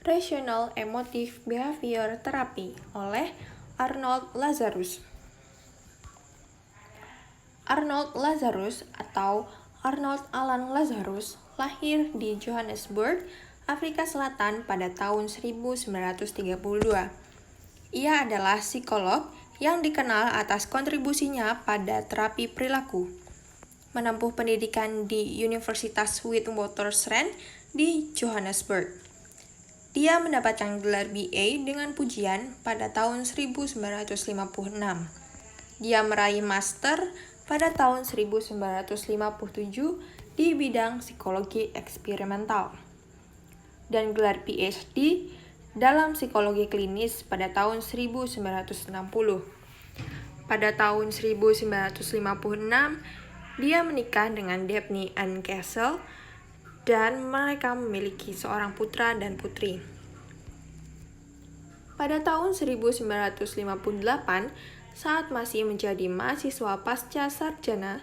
Rational Emotive Behavior Therapy oleh Arnold Lazarus. Arnold Lazarus atau Arnold Alan Lazarus lahir di Johannesburg, Afrika Selatan pada tahun 1932. Ia adalah psikolog yang dikenal atas kontribusinya pada terapi perilaku. Menempuh pendidikan di Universitas Witwatersrand di Johannesburg. Dia mendapatkan gelar BA dengan pujian pada tahun 1956. Dia meraih master pada tahun 1957 di bidang psikologi eksperimental dan gelar PhD dalam psikologi klinis pada tahun 1960. Pada tahun 1956, dia menikah dengan Daphne Ann Castle dan mereka memiliki seorang putra dan putri. Pada tahun 1958, saat masih menjadi mahasiswa pasca sarjana,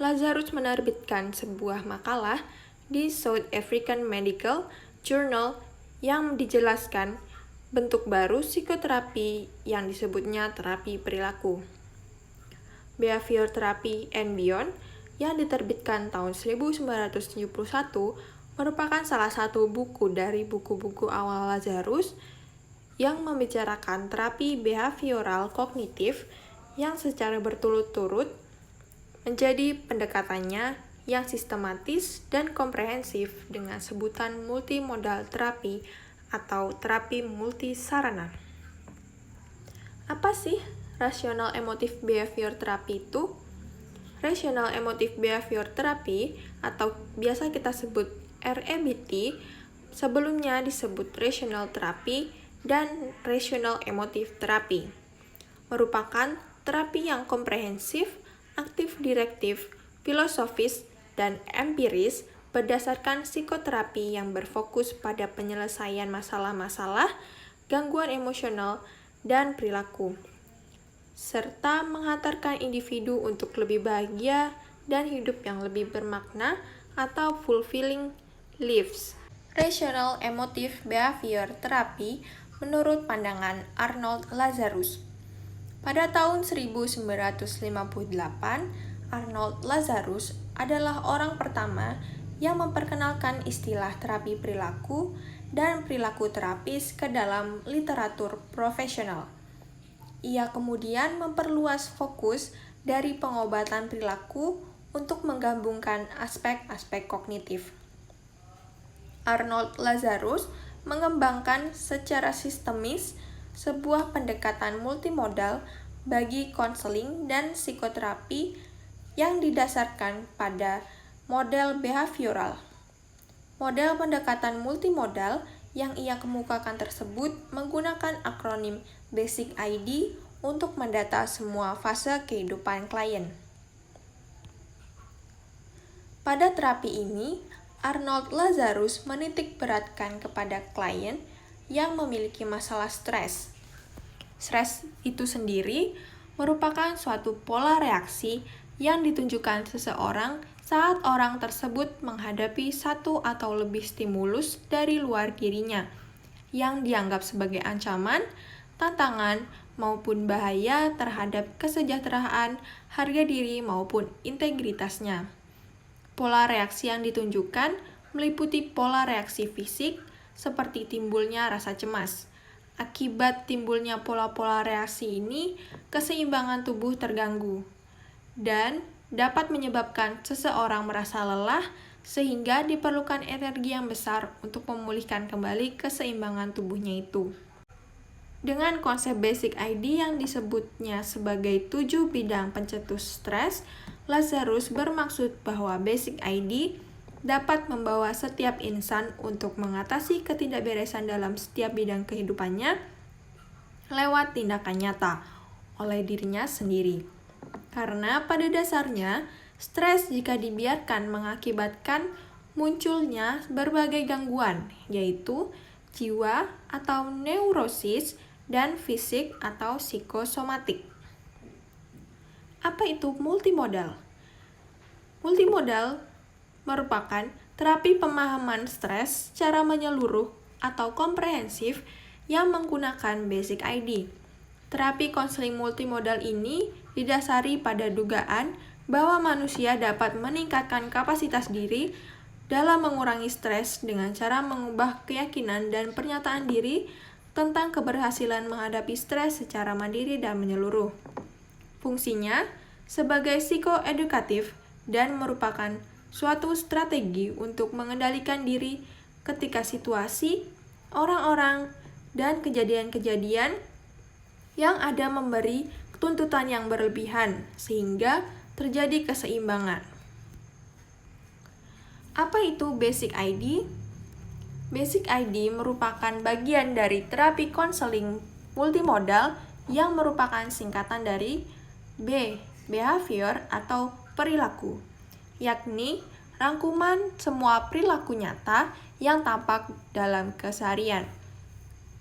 Lazarus menerbitkan sebuah makalah di South African Medical Journal yang dijelaskan bentuk baru psikoterapi yang disebutnya terapi perilaku. Behavior Therapy and Beyond yang diterbitkan tahun 1971 merupakan salah satu buku dari buku-buku awal Lazarus yang membicarakan terapi behavioral kognitif yang secara berturut-turut menjadi pendekatannya yang sistematis dan komprehensif dengan sebutan multimodal terapi atau terapi multisarana. Apa sih Rational Emotive Behavior Therapy itu? Rational Emotive Behavior Therapy atau biasa kita sebut REBT, sebelumnya disebut Rational Therapy dan Rational Emotive Therapy, merupakan terapi yang komprehensif, aktif direktif, filosofis, dan empiris berdasarkan psikoterapi yang berfokus pada penyelesaian masalah-masalah, gangguan emosional, dan perilaku, serta menghantarkan individu untuk lebih bahagia dan hidup yang lebih bermakna atau fulfilling lives. Rational Emotive Behavior Therapy menurut pandangan Arnold Lazarus. Pada tahun 1958, Arnold Lazarus adalah orang pertama yang memperkenalkan istilah terapi perilaku dan perilaku terapis ke dalam literatur profesional. Ia kemudian memperluas fokus dari pengobatan perilaku untuk menggabungkan aspek-aspek kognitif. Arnold Lazarus mengembangkan secara sistemis sebuah pendekatan multimodal bagi konseling dan psikoterapi yang didasarkan pada model behavioral. Model pendekatan multimodal yang ia kemukakan tersebut menggunakan akronim Basic ID untuk mendata semua fase kehidupan klien. Pada terapi ini, Arnold Lazarus menitik beratkan kepada klien yang memiliki masalah stres. Stres itu sendiri merupakan suatu pola reaksi yang ditunjukkan seseorang saat orang tersebut menghadapi satu atau lebih stimulus dari luar dirinya yang dianggap sebagai ancaman, tantangan, maupun bahaya terhadap kesejahteraan, harga diri, maupun integritasnya. Pola reaksi yang ditunjukkan meliputi pola reaksi fisik, seperti timbulnya rasa cemas. Akibat timbulnya pola-pola reaksi ini, keseimbangan tubuh terganggu dan dapat menyebabkan seseorang merasa lelah sehingga diperlukan energi yang besar untuk memulihkan kembali keseimbangan tubuhnya itu. Dengan konsep Basic ID yang disebutnya sebagai 7 bidang pencetus stres, Lazarus bermaksud bahwa Basic ID dapat membawa setiap insan untuk mengatasi ketidakberesan dalam setiap bidang kehidupannya lewat tindakan nyata oleh dirinya sendiri. Karena pada dasarnya, stres jika dibiarkan mengakibatkan munculnya berbagai gangguan, yaitu jiwa atau neurosis dan fisik atau psikosomatik. Apa itu multimodal? Multimodal merupakan terapi pemahaman stres secara menyeluruh atau komprehensif yang menggunakan Basic ID. Terapi konseling multimodal ini didasari pada dugaan bahwa manusia dapat meningkatkan kapasitas diri dalam mengurangi stres dengan cara mengubah keyakinan dan pernyataan diri tentang keberhasilan menghadapi stres secara mandiri dan menyeluruh. Fungsinya sebagai psikoedukatif dan merupakan suatu strategi untuk mengendalikan diri ketika situasi, orang-orang, dan kejadian-kejadian yang ada memberi tuntutan yang berlebihan sehingga terjadi keseimbangan. Apa itu Basic ID? Basic ID merupakan bagian dari terapi konseling multimodal yang merupakan singkatan dari B, behavior atau perilaku, yakni rangkuman semua perilaku nyata yang tampak dalam keseharian,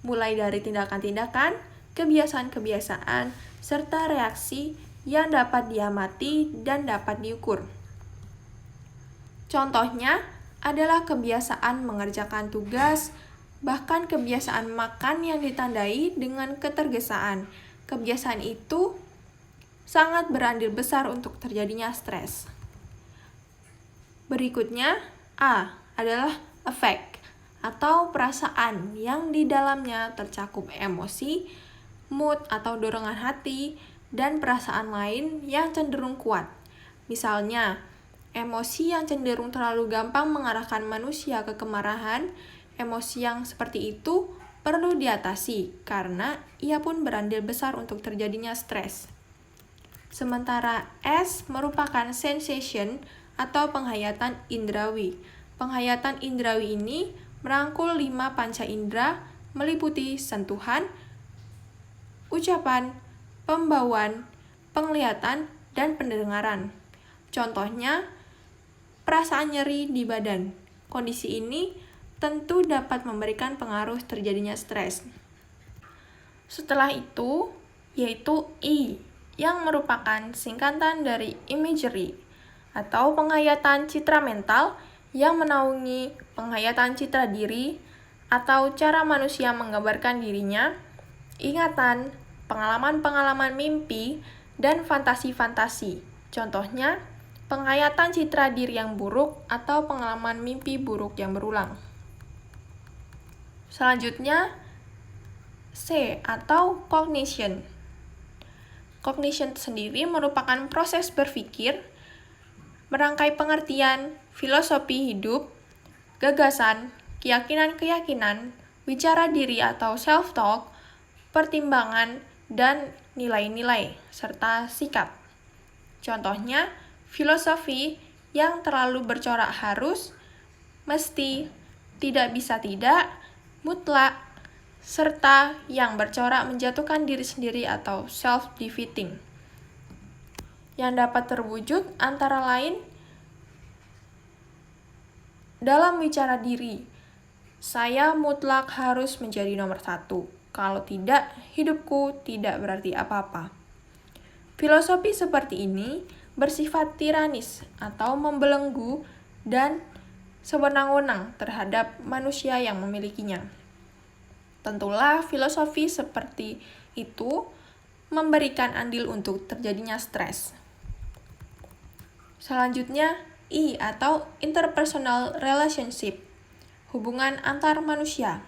mulai dari tindakan-tindakan, kebiasaan-kebiasaan, serta reaksi yang dapat diamati dan dapat diukur. Contohnya adalah kebiasaan mengerjakan tugas, bahkan kebiasaan makan yang ditandai dengan ketergesaan. Kebiasaan itu sangat berandil besar untuk terjadinya stres. Berikutnya, A adalah affect atau perasaan yang di dalamnya tercakup emosi, mood atau dorongan hati, dan perasaan lain yang cenderung kuat. Misalnya, emosi yang cenderung terlalu gampang mengarahkan manusia ke kemarahan. Emosi yang seperti itu perlu diatasi karena ia pun berandil besar untuk terjadinya stres. Sementara S merupakan sensation atau penghayatan indrawi. Penghayatan indrawi ini merangkul 5 panca indera meliputi sentuhan, ucapan, pembauan, penglihatan, dan pendengaran. Contohnya, perasaan nyeri di badan. Kondisi ini tentu dapat memberikan pengaruh terjadinya stres. Setelah itu, yaitu I, yang merupakan singkatan dari imagery atau penghayatan citra mental yang menaungi penghayatan citra diri atau cara manusia menggambarkan dirinya, ingatan, pengalaman-pengalaman mimpi, dan fantasi-fantasi. Contohnya, penghayatan citra diri yang buruk atau pengalaman mimpi buruk yang berulang. Selanjutnya, C atau cognition. Cognition sendiri merupakan proses berpikir, merangkai pengertian, filosofi hidup, gagasan, keyakinan-keyakinan, bicara diri atau self-talk, pertimbangan, dan nilai-nilai, serta sikap. Contohnya, filosofi yang terlalu bercorak harus, mesti, tidak bisa tidak, mutlak, serta yang bercorak menjatuhkan diri sendiri atau self-defeating, yang dapat terwujud antara lain dalam bicara diri. Saya mutlak harus menjadi nomor 1. Kalau tidak, hidupku tidak berarti apa-apa. Filosofi seperti ini bersifat tiranis atau membelenggu dan sewenang-wenang terhadap manusia yang memilikinya. Tentulah filosofi seperti itu memberikan andil untuk terjadinya stres. Selanjutnya, I atau interpersonal relationship, hubungan antar manusia,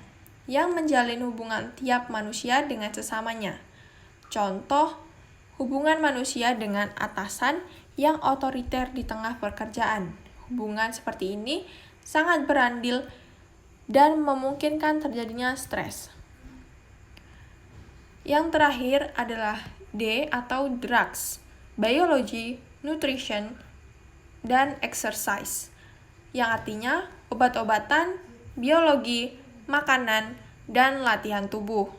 yang menjalin hubungan tiap manusia dengan sesamanya. Contoh, hubungan manusia dengan atasan yang otoriter di tengah pekerjaan. Hubungan seperti ini sangat berandil dan memungkinkan terjadinya stres. Yang terakhir adalah D atau drugs, biology, nutrition, dan exercise, yang artinya obat-obatan, biologi, makanan, dan latihan tubuh.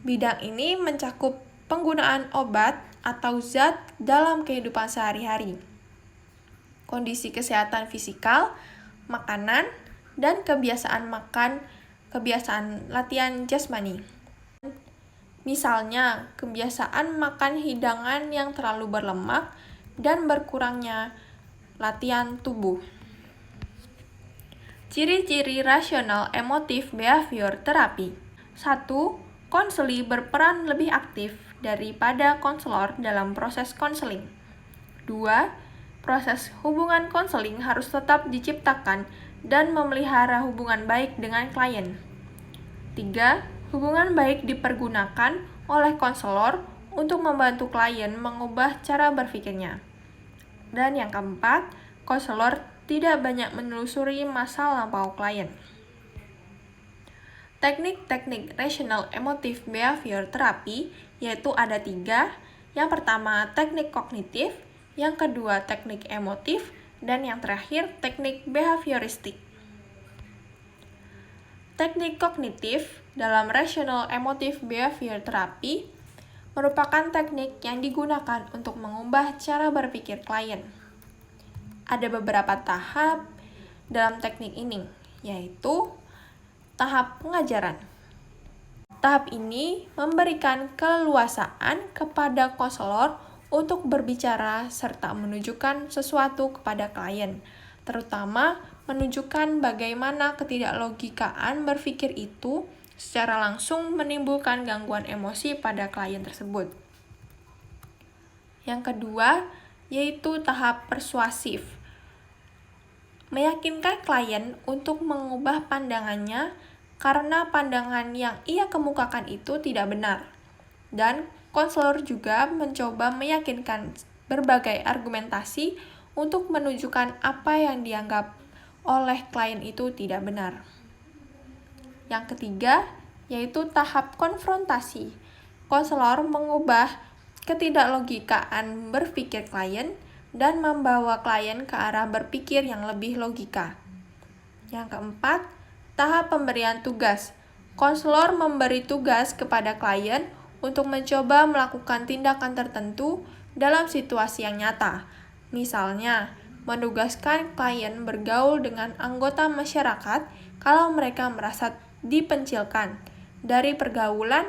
Bidang ini mencakup penggunaan obat atau zat dalam kehidupan sehari-hari, kondisi kesehatan fisikal, makanan, dan kebiasaan makan, kebiasaan latihan jasmani. Misalnya, kebiasaan makan hidangan yang terlalu berlemak dan berkurangnya latihan tubuh. Ciri-ciri rasional emotif behavior terapi. 1. Konseli berperan lebih aktif daripada konselor dalam proses konseling. 2. Proses hubungan konseling harus tetap diciptakan dan memelihara hubungan baik dengan klien. 3. Hubungan baik dipergunakan oleh konselor untuk membantu klien mengubah cara berpikirnya. Dan yang keempat, konselor tidak banyak menelusuri masa lampau klien. Teknik-teknik rational emotive behavior therapy yaitu ada 3. Yang pertama, teknik kognitif, yang kedua, teknik emotif, dan yang terakhir, teknik behavioristik. Teknik kognitif dalam rational emotive behavior therapy merupakan teknik yang digunakan untuk mengubah cara berpikir klien. Ada beberapa tahap dalam teknik ini, yaitu tahap pengajaran. Tahap ini memberikan keleluasaan kepada konselor untuk berbicara serta menunjukkan sesuatu kepada klien, terutama menunjukkan bagaimana ketidaklogikaan berpikir itu secara langsung menimbulkan gangguan emosi pada klien tersebut. Yang kedua, yaitu tahap persuasif. Meyakinkan klien untuk mengubah pandangannya karena pandangan yang ia kemukakan itu tidak benar. Dan konselor juga mencoba meyakinkan berbagai argumentasi untuk menunjukkan apa yang dianggap oleh klien itu tidak benar. Yang ketiga, yaitu tahap konfrontasi. Konselor mengubah ketidaklogikaan berpikir klien dan membawa klien ke arah berpikir yang lebih logika. Yang keempat, tahap pemberian tugas. Konselor memberi tugas kepada klien untuk mencoba melakukan tindakan tertentu dalam situasi yang nyata. Misalnya, menugaskan klien bergaul dengan anggota masyarakat kalau mereka merasa dipencilkan dari pergaulan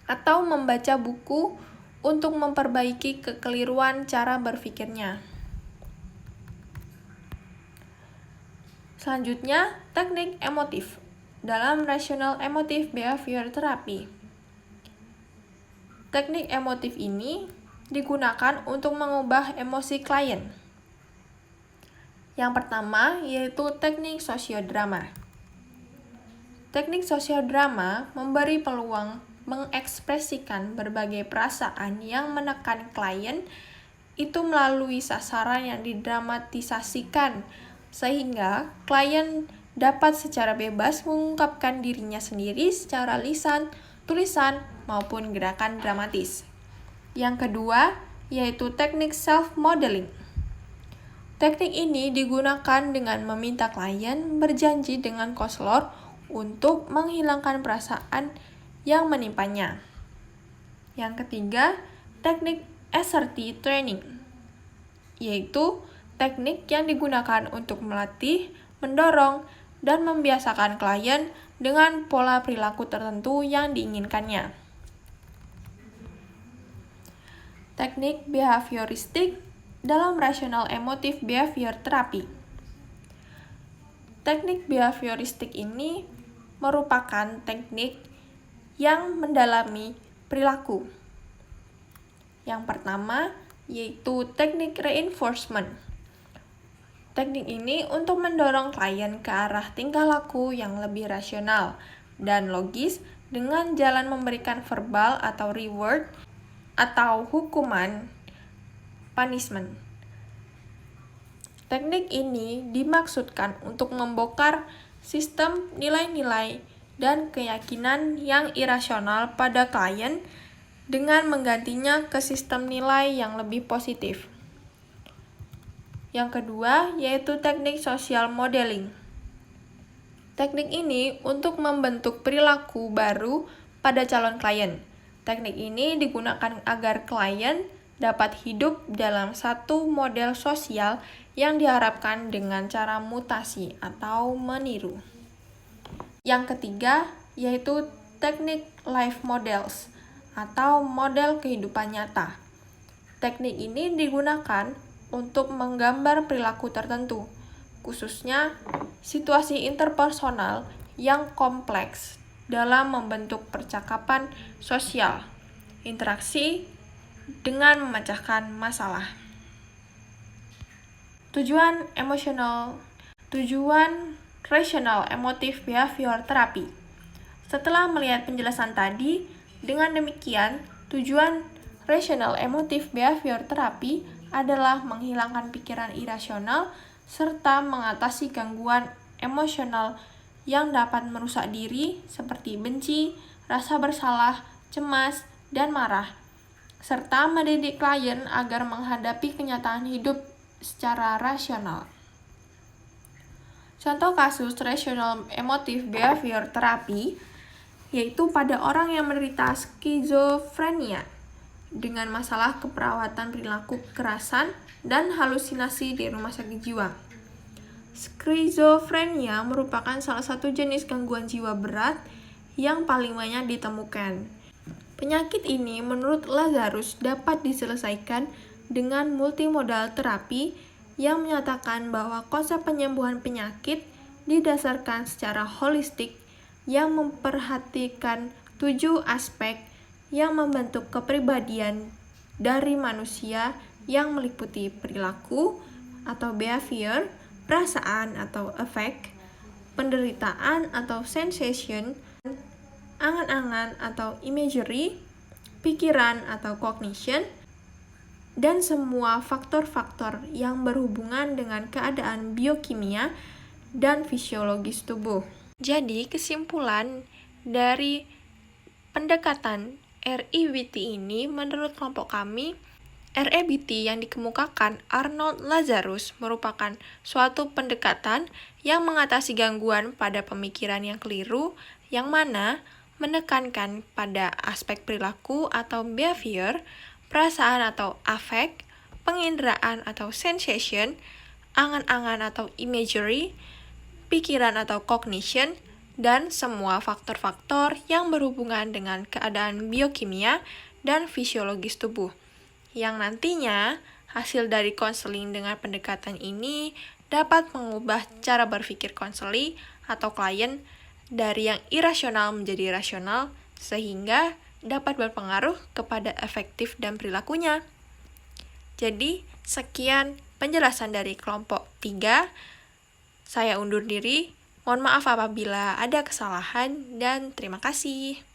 atau membaca buku untuk memperbaiki kekeliruan cara berpikirnya. Selanjutnya, teknik emotif dalam rational emotive behavior therapy. Teknik emotif ini digunakan untuk mengubah emosi klien. Yang pertama, yaitu teknik sosiodrama. Teknik sosiodrama memberi peluang mengekspresikan berbagai perasaan yang menekan klien itu melalui sasaran yang didramatisasikan, sehingga klien dapat secara bebas mengungkapkan dirinya sendiri secara lisan, tulisan, maupun gerakan dramatis. Yang kedua, yaitu teknik self-modeling. Teknik ini digunakan dengan meminta klien berjanji dengan konselor untuk menghilangkan perasaan yang menimpanya. Yang ketiga, teknik assertive training, yaitu teknik yang digunakan untuk melatih, mendorong, dan membiasakan klien dengan pola perilaku tertentu yang diinginkannya. Teknik behavioristik dalam rational emotive behavior therapy. Teknik behavioristik ini merupakan teknik yang mendalami perilaku. Yang pertama, yaitu teknik reinforcement. Teknik ini untuk mendorong klien ke arah tingkah laku yang lebih rasional dan logis dengan jalan memberikan verbal atau reward atau hukuman punishment. Teknik ini dimaksudkan untuk membongkar sistem nilai-nilai dan keyakinan yang irasional pada klien dengan menggantinya ke sistem nilai yang lebih positif. Yang kedua, yaitu teknik social modeling. Teknik ini untuk membentuk perilaku baru pada calon klien. Teknik ini digunakan agar klien dapat hidup dalam satu model sosial yang diharapkan dengan cara mutasi atau meniru. Yang ketiga, yaitu teknik life models atau model kehidupan nyata. Teknik ini digunakan untuk menggambar perilaku tertentu, khususnya situasi interpersonal yang kompleks dalam membentuk percakapan sosial, interaksi dengan memecahkan masalah. Tujuan rational emotive behavior therapy. Setelah melihat penjelasan tadi, dengan demikian, tujuan rational emotive behavior therapy adalah menghilangkan pikiran irasional serta mengatasi gangguan emosional yang dapat merusak diri seperti benci, rasa bersalah, cemas, dan marah, serta mendidik klien agar menghadapi kenyataan hidup secara rasional. Contoh kasus rational emotive behavior therapy yaitu pada orang yang menderita skizofrenia dengan masalah keperawatan perilaku kekerasan dan halusinasi di rumah sakit jiwa. Skizofrenia merupakan salah satu jenis gangguan jiwa berat yang paling banyak ditemukan. Penyakit ini menurut Lazarus dapat diselesaikan dengan multimodal terapi yang menyatakan bahwa konsep penyembuhan penyakit didasarkan secara holistik yang memperhatikan 7 aspek yang membentuk kepribadian dari manusia yang meliputi perilaku atau behavior, perasaan atau affect, penderitaan atau sensation, angan-angan atau imagery, pikiran atau cognition, dan semua faktor-faktor yang berhubungan dengan keadaan biokimia dan fisiologis tubuh. Jadi, kesimpulan dari pendekatan REBT ini menurut kelompok kami, REBT yang dikemukakan Arnold Lazarus merupakan suatu pendekatan yang mengatasi gangguan pada pemikiran yang keliru, yang mana menekankan pada aspek perilaku atau behavior, perasaan atau affect, penginderaan atau sensation, angan-angan atau imagery, pikiran atau cognition, dan semua faktor-faktor yang berhubungan dengan keadaan biokimia dan fisiologis tubuh. Yang nantinya, hasil dari konseling dengan pendekatan ini dapat mengubah cara berpikir konseli atau klien dari yang irasional menjadi rasional, sehingga dapat berpengaruh kepada efektif dan perilakunya. Jadi, sekian penjelasan dari kelompok 3. Saya undur diri, mohon maaf apabila ada kesalahan, dan terima kasih.